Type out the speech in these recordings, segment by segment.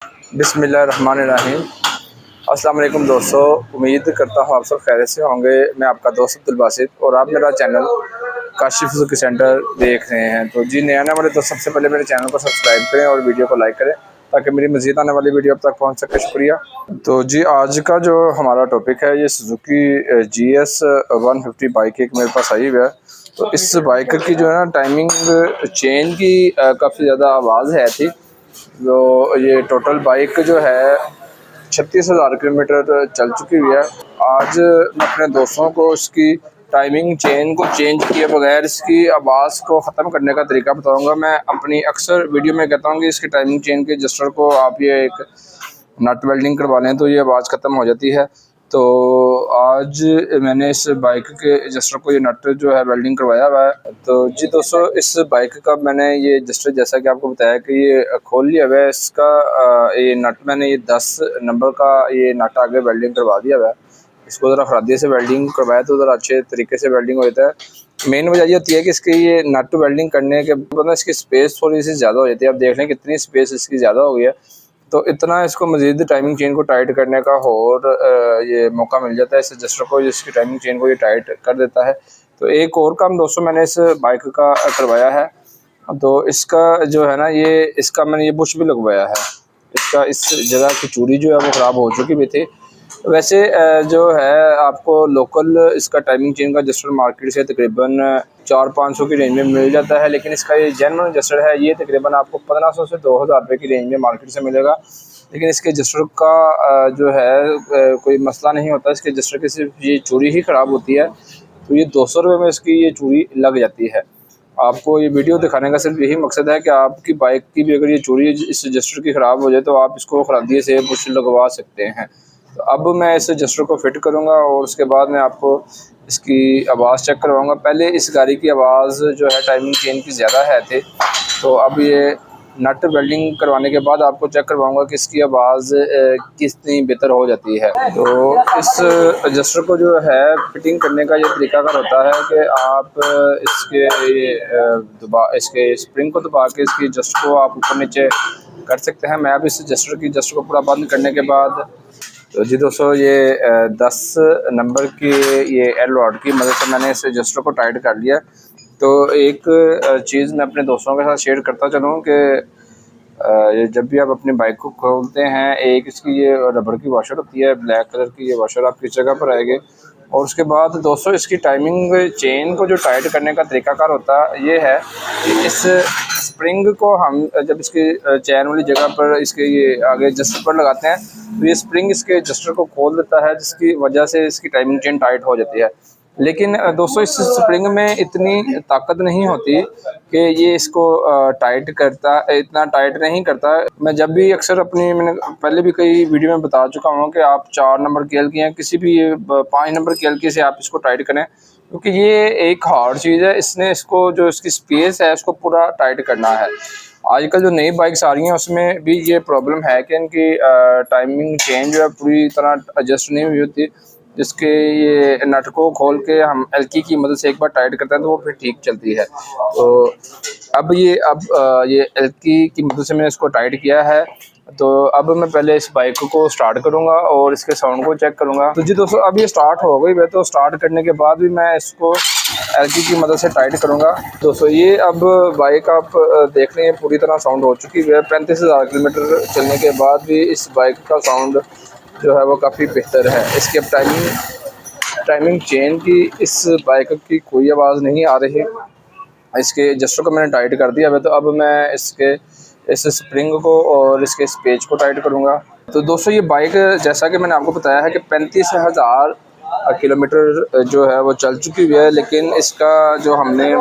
बिस्मिल्लाहिर्रहमानिर्रहीम। अस्सलाम वालेकुम दोस्तों, उम्मीद करता हूँ आप सब खैरियत से होंगे। मैं आपका दोस्त अब्दुल बासित और आप मेरा चैनल काशिफ सुजुकी सेंटर देख रहे हैं। तो जी, नए आने वाले तो सबसे पहले मेरे चैनल को सब्सक्राइब करें और वीडियो को लाइक करें ताकि मेरी मज़ीद आने वाली वीडियो अब तक पहुँच सके। शुक्रिया। तो जी, आज का जो हमारा टॉपिक है ये सुजुकी GS 150 बाइक एक मेरे पास आई हुई है। तो इस बाइक की जो है ना टाइमिंग चेन की काफ़ी ज़्यादा आवाज़ है थी। तो ये टोटल बाइक जो है 36,000 किलोमीटर चल चुकी हुई है। आज मैं अपने दोस्तों को इसकी टाइमिंग चेन को चेंज किए बगैर इसकी आवाज़ को ख़त्म करने का तरीका बताऊंगा। मैं अपनी अक्सर वीडियो में कहता हूँ कि इसकी टाइमिंग चेन के एडजस्टर को आप ये एक नट वेल्डिंग करवा लें तो ये आवाज़ ख़त्म हो जाती है। तो आज मैंने इस बाइक के एडजस्टर को ये नट जो है वेल्डिंग करवाया हुआ है। तो जी दोस्तों, इस बाइक का मैंने ये एडजस्टर जैसा कि आपको बताया कि ये खोल लिया हुआ है। इसका ये नट मैंने ये 10 नंबर का ये नट आगे वेल्डिंग करवा दिया हुआ है। इसको ज़रा खरादिए से वेल्डिंग करवाया तो ज़रा अच्छे तरीके से वेल्डिंग हो जाता है। मेन वजह ये होती है कि इसकी ये नट वेल्डिंग करने के बाद इसकी स्पेस थोड़ी सी ज़्यादा हो जाती है। आप देख लें कितनी स्पेस इसकी ज़्यादा हो गई है। तो इतना इसको मज़ीद टाइमिंग चेन को टाइट करने का और ये मौका मिल जाता है इस एडजस्टर को, जिसकी टाइमिंग चेन को ये टाइट कर देता है। तो एक और काम दोस्तों मैंने इस बाइक का करवाया है। तो इसका जो है ना इसका मैंने ये बुश भी लगवाया है। इसका इस जगह की चूड़ी जो है वो ख़राब हो चुकी भी थी। वैसे जो है आपको लोकल इसका टाइमिंग चेन का एडजस्टर मार्केट से तकरीबन 400-500 की रेंज में मिल जाता है, लेकिन इसका ये जेन्युइन एडजस्टर है ये तकरीबन आपको 1500 से 2000 रुपये की रेंज में मार्केट से मिलेगा। लेकिन इसके एडजस्टर का जो है कोई मसला नहीं होता। इसके एडजस्टर की सिर्फ ये चूड़ी ही ख़राब होती है। तो ये 200 रुपये में इसकी ये चूड़ी लग जाती है। आपको ये वीडियो दिखाने का सिर्फ यही मकसद है कि आपकी बाइक की भी अगर ये चूड़ी इस एडजस्टर की ख़राब हो जाए तो आप इसको खरादिए से बुश लगवा सकते हैं। तो अब मैं इस एडजस्टर को फिट करूँगा और उसके बाद मैं आपको इसकी आवाज़ चेक करवाऊँगा। पहले इस गाड़ी की आवाज़ जो है टाइमिंग चेन की ज़्यादा है थी। तो अब ये नट वेल्डिंग करवाने के बाद आपको चेक करवाऊँगा कि इसकी आवाज़ कितनी बेहतर हो जाती है। तो इस एडजस्टर को जो है फिटिंग करने का ये तरीकाकार होता है कि आप इसके इसके स्प्रिंग को दबा के इसकी एडजस्ट को आप ऊपर नीचे कर सकते हैं। मैं अब इस एडजस्टर को पूरा बंद करने के बाद तो जी दोस्तों, ये 10 नंबर की ये एल रॉड की मदद से मैंने इस एडजस्टर को टाइट कर लिया। तो एक चीज़ मैं अपने दोस्तों के साथ शेयर करता चलूँ कि जब भी आप अपनी बाइक को खोलते हैं, एक इसकी ये रबड़ की वॉशर होती है, ब्लैक कलर की ये वॉशर आपकी जगह पर आएगी। और उसके बाद दोस्तों इसकी टाइमिंग चेन को जो टाइट करने का तरीकाकार होता ये है कि इस स्प्रिंग को हम जब इसकी चैन वाली जगह पर इसके ये आगे एडजस्टर पर लगाते हैं तो ये स्प्रिंग इसके एडजस्टर को खोल देता है, जिसकी वजह से इसकी टाइमिंग चेन टाइट हो जाती है। लेकिन दोस्तों इस स्प्रिंग में इतनी ताकत नहीं होती कि ये इसको टाइट करता, इतना टाइट नहीं करता। मैं जब भी अक्सर मैंने पहले भी कई वीडियो में बता चुका हूँ कि आप 4 नंबर की हल्की या किसी भी 5 नंबर की हल्की से आप इसको टाइट करें, क्योंकि ये एक हार्ड चीज़ है। इसने इसको जो इसकी स्पेस है उसको पूरा टाइट करना है। आजकल जो नई बाइक्स आ रही हैं उसमें भी ये प्रॉब्लम है कि इनकी टाइमिंग चेन जो है पूरी तरह एडजस्ट नहीं हुई होती। जिसके ये नट को खोल के हम एल्की की मदद से एक बार टाइट करते हैं तो वो फिर ठीक चलती है। तो अब ये एल्की की मदद से मैंने इसको टाइट किया है। तो अब मैं पहले इस बाइक को स्टार्ट करूंगा और इसके साउंड को चेक करूंगा। तो जी दोस्तों, अब ये स्टार्ट हो गई है। तो स्टार्ट करने के बाद भी मैं इसको एल्की की मदद से टाइट करूंगा। दोस्तों ये अब बाइक आप देख रहे हैं पूरी तरह साउंड हो चुकी है। 35,000 किलोमीटर चलने के बाद भी इस बाइक का साउंड जो है वो काफ़ी बेहतर है। इसकी अब टाइमिंग चेन की इस बाइक की कोई आवाज़ नहीं आ रही। इसके एडजस्टर को मैंने टाइट कर दिया है। तो अब मैं इस स्प्रिंग को और इसके पेच को टाइट करूँगा। तो दोस्तों ये बाइक जैसा कि मैंने आपको बताया है कि 35,000 किलोमीटर जो है वो चल चुकी हुई है, लेकिन इसका जो हमने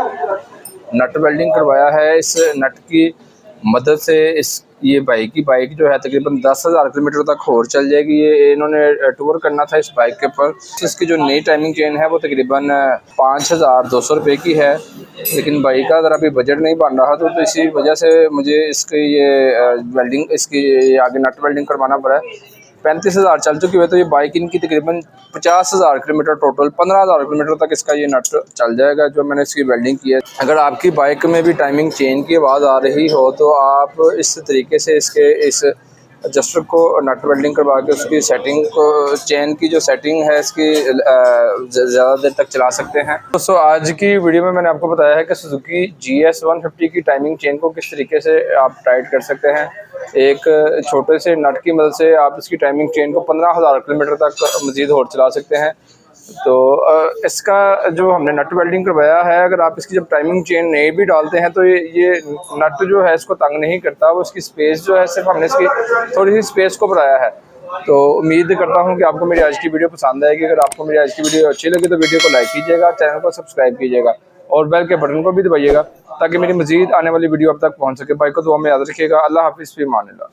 नट वेल्डिंग करवाया है इस नट की मदद से ये बाइक जो है तकरीबन 10,000 किलोमीटर तक और चल जाएगी। ये इन्होंने टूर करना था इस बाइक के ऊपर। इसकी जो नई टाइमिंग चेन है वो तकरीबन 5,200 रुपये की है, लेकिन बाइक का ज़रा अभी बजट नहीं बन रहा तो इसी वजह से मुझे इसकी ये वेल्डिंग इसकी आगे नट वेल्डिंग करवाना पड़ा है। 35,000 चल चुकी है। तो ये बाइक इनकी तकरीबन 50,000 किलोमीटर टोटल 15,000 किलोमीटर तक इसका ये नट चल जाएगा जो मैंने इसकी वेल्डिंग की है। अगर आपकी बाइक में भी टाइमिंग चेन की आवाज़ आ रही हो तो आप इस तरीके से इस एडजस्टर को नट वेल्डिंग करवा के उसकी सेटिंग को, चेन की जो सेटिंग है इसकी ज़्यादा देर तक चला सकते हैं। दोस्तों आज की वीडियो में मैंने आपको बताया है कि सुजुकी GS 150 की टाइमिंग चेन को किस तरीके से आप टाइट कर सकते हैं। एक छोटे से नट की मदद से आप इसकी टाइमिंग चेन को 15,000 किलोमीटर तक मज़ीद और चला सकते हैं। तो इसका जो हमने नट वेल्डिंग करवाया है, अगर आप इसकी जब टाइमिंग चेन नहीं भी डालते हैं तो ये नट जो है इसको तंग नहीं करता, वो इसकी स्पेस जो है सिर्फ हमने इसकी थोड़ी सी स्पेस को बढ़ाया है। तो उम्मीद करता हूँ कि आपको मेरी आज की वीडियो पसंद आएगी। अगर आपको मेरी आज की वीडियो अच्छी लगी तो वीडियो को लाइक कीजिएगा, चैनल को सब्सक्राइब कीजिएगा और बेल के बटन को भी दबाइएगा ताकि मेरी मज़ीद आने वाली वीडियो अब तक पहुँच सके। भाई को दुआ में याद रखिएगा। अल्लाह हाफिज़, फ़ी अमान अल्लाह।